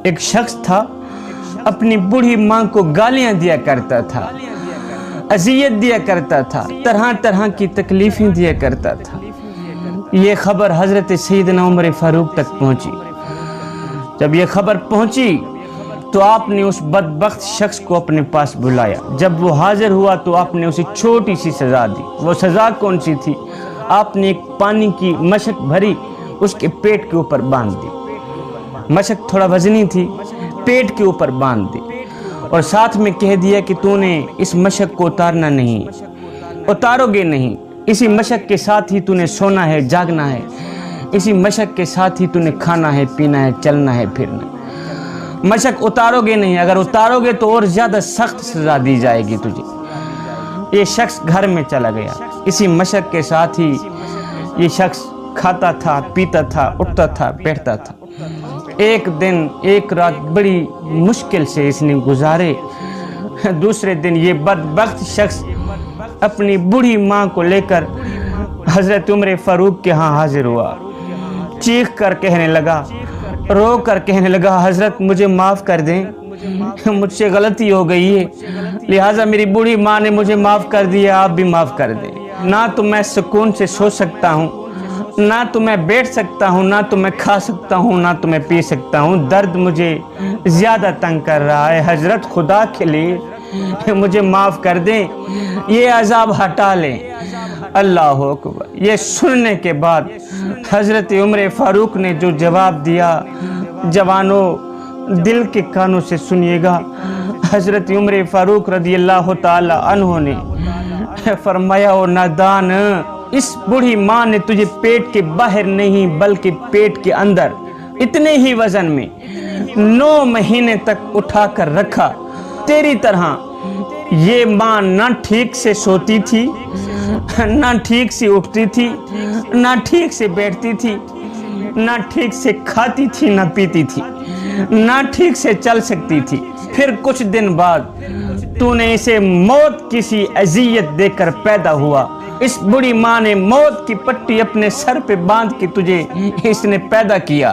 ایک شخص تھا، اپنی بوڑھی ماں کو گالیاں دیا کرتا تھا، اذیت دیا کرتا تھا، طرح طرح کی تکلیفیں دیا کرتا تھا۔ یہ خبر حضرت سیدنا عمر فاروق تک پہنچی۔ جب یہ خبر پہنچی تو آپ نے اس بدبخت شخص کو اپنے پاس بلایا۔ جب وہ حاضر ہوا تو آپ نے اسے چھوٹی سی سزا دی۔ وہ سزا کون سی تھی؟ آپ نے ایک پانی کی مشک بھری، اس کے پیٹ کے اوپر باندھ دی۔ مشک تھوڑا وزنی تھی، پیٹ کے اوپر باندھ دی، اور ساتھ میں کہہ دیا کہ تو نے اس مشک کو اتارنا نہیں، اتارو گے نہیں، اسی مشک کے ساتھ ہی تو نے سونا ہے، جاگنا ہے، اسی مشک کے ساتھ ہی تو نے کھانا ہے، پینا ہے، چلنا ہے، پھرنا ہے۔ مشک اتارو گے نہیں، اگر اتارو گے تو اور زیادہ سخت سزا دی جائے گی تجھے۔ یہ شخص گھر میں چلا گیا، اسی مشک کے ساتھ ہی یہ شخص کھاتا تھا، پیتا تھا، اٹھتا تھا، بیٹھتا تھا۔ ایک دن ایک رات بڑی مشکل سے اس نے گزارے۔ دوسرے دن یہ بدبخت شخص اپنی بوڑھی ماں کو لے کر حضرت عمر فاروق کے ہاں حاضر ہوا۔ چیخ کر کہنے لگا، رو کر کہنے لگا، حضرت مجھے معاف کر دیں، مجھ سے غلطی ہو گئی ہے، لہٰذا میری بوڑھی ماں نے مجھے معاف کر دیا، آپ بھی معاف کر دیں۔ نہ تو میں سکون سے سو سکتا ہوں، نہ تو میں بیٹھ سکتا ہوں، نہ تو میں کھا سکتا ہوں، نہ تو میں پی سکتا ہوں، درد مجھے زیادہ تنگ کر رہا ہے، حضرت خدا کے لیے مجھے معاف کر دیں، یہ عذاب ہٹا لیں۔ اللہ اکبر۔ یہ سننے کے بعد حضرت عمر فاروق نے جو جواب دیا، جوانوں دل کے کانوں سے سنیے گا۔ حضرت عمر فاروق رضی اللہ تعالی عنہ نے فرمایا، او نادان، اس بوڑھی ماں نے تجھے پیٹ کے باہر نہیں بلکہ پیٹ کے اندر اتنے ہی وزن میں 9 مہینے تک اٹھا کر رکھا۔ تیری طرح یہ ماں نہ ٹھیک سے سوتی تھی، نہ ٹھیک سے اٹھتی تھی، نہ ٹھیک سے بیٹھتی تھی، نہ ٹھیک سے کھاتی تھی، نہ پیتی تھی، نہ ٹھیک سے چل سکتی تھی۔ پھر کچھ دن بعد تو نے اسے موت کی سی اذیت دے کر پیدا ہوا۔ اس بڑی ماں نے موت کی پٹی اپنے سر پہ باندھ کے تجھے اس نے پیدا کیا۔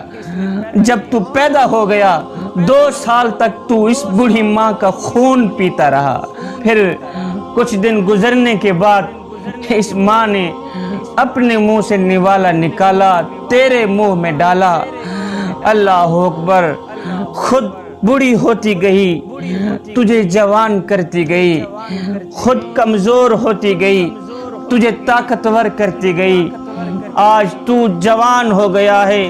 جب تو پیدا ہو گیا 2 سال تک تو اس بوڑھی ماں کا خون پیتا رہا۔ پھر کچھ دن گزرنے کے بعد اس ماں نے اپنے منہ سے نوالا نکالا، تیرے منہ میں ڈالا۔ اللہ اکبر۔ خود بوڑھی ہوتی گئی، تجھے جوان کرتی گئی، خود کمزور ہوتی گئی، تجھے طاقتور کرتی گئی۔ آج تو جوان ہو گیا ہے،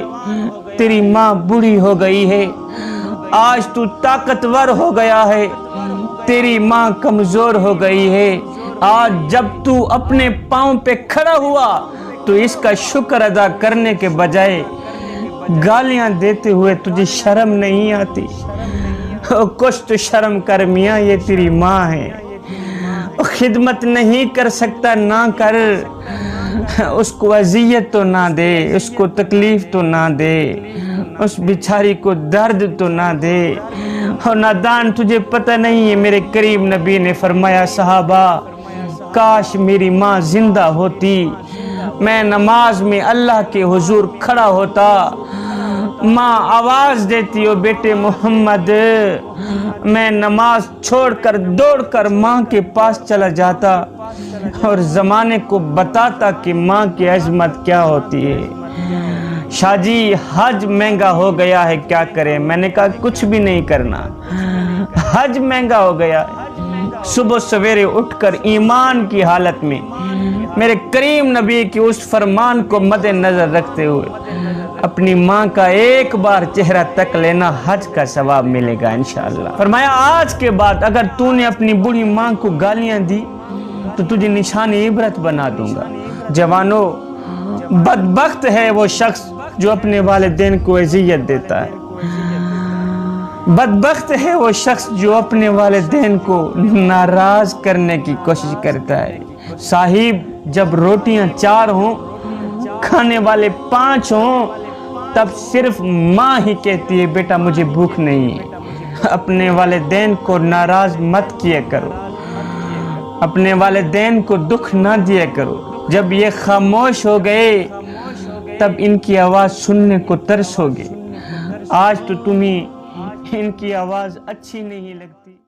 تیری ماں بوڑھی ہو گئی ہے۔ آج تو طاقتور ہو گیا ہے، تیری ماں کمزور ہو گئی ہے۔ آج جب تو اپنے پاؤں پہ کھڑا ہوا تو اس کا شکر ادا کرنے کے بجائے گالیاں دیتے ہوئے تجھے شرم نہیں آتی؟ کچھ تو شرم کر میاں، یہ تیری ماں ہے، خدمت نہیں کر سکتا نہ کر، اس کو اذیت تو نہ دے، اس کو تکلیف تو نہ دے، اس بیچاری کو درد تو نہ دے۔ اور نادان، تجھے پتہ نہیں ہے، میرے کریم نبی نے فرمایا، صحابہ کاش میری ماں زندہ ہوتی، میں نماز میں اللہ کے حضور کھڑا ہوتا، ماں آواز دیتی، ہو بیٹے محمد، میں نماز چھوڑ کر دوڑ کر ماں کے پاس چلا جاتا اور زمانے کو بتاتا کہ ماں کی عظمت کیا ہوتی ہے۔ شاہ جی حج مہنگا ہو گیا ہے، کیا کریں؟ میں نے کہا کچھ بھی نہیں کرنا، حج مہنگا ہو گیا ہے۔ صبح سویرے اٹھ کر ایمان کی حالت میں میرے کریم نبی کی اس فرمان کو مد نظر رکھتے ہوئے اپنی ماں کا ایک بار چہرہ تک لینا، حج کا ثواب ملے گا انشاءاللہ۔ فرمایا آج کے بعد اگر تو نے اپنی بوڑھی ماں کو گالیاں دی تو تجھے نشان عبرت بنا دوں گا۔ جوانوں، بدبخت ہے وہ شخص جو اپنے والدین کو اذیت دیتا ہے، بدبخت ہے وہ شخص جو اپنے والدین کو ناراض کرنے کی کوشش کرتا ہے۔ صاحب، جب روٹیاں 4 ہوں، کھانے والے 5 ہوں، تب صرف ماں ہی کہتی ہے بیٹا مجھے بھوک نہیں ہے۔ اپنے والدین کو ناراض مت کیا کرو، اپنے والدین کو دکھ نہ دیا کرو۔ جب یہ خاموش ہو گئے تب ان کی آواز سننے کو ترس ہوگی۔ آج تو تمہیں ان کی آواز اچھی نہیں لگتی.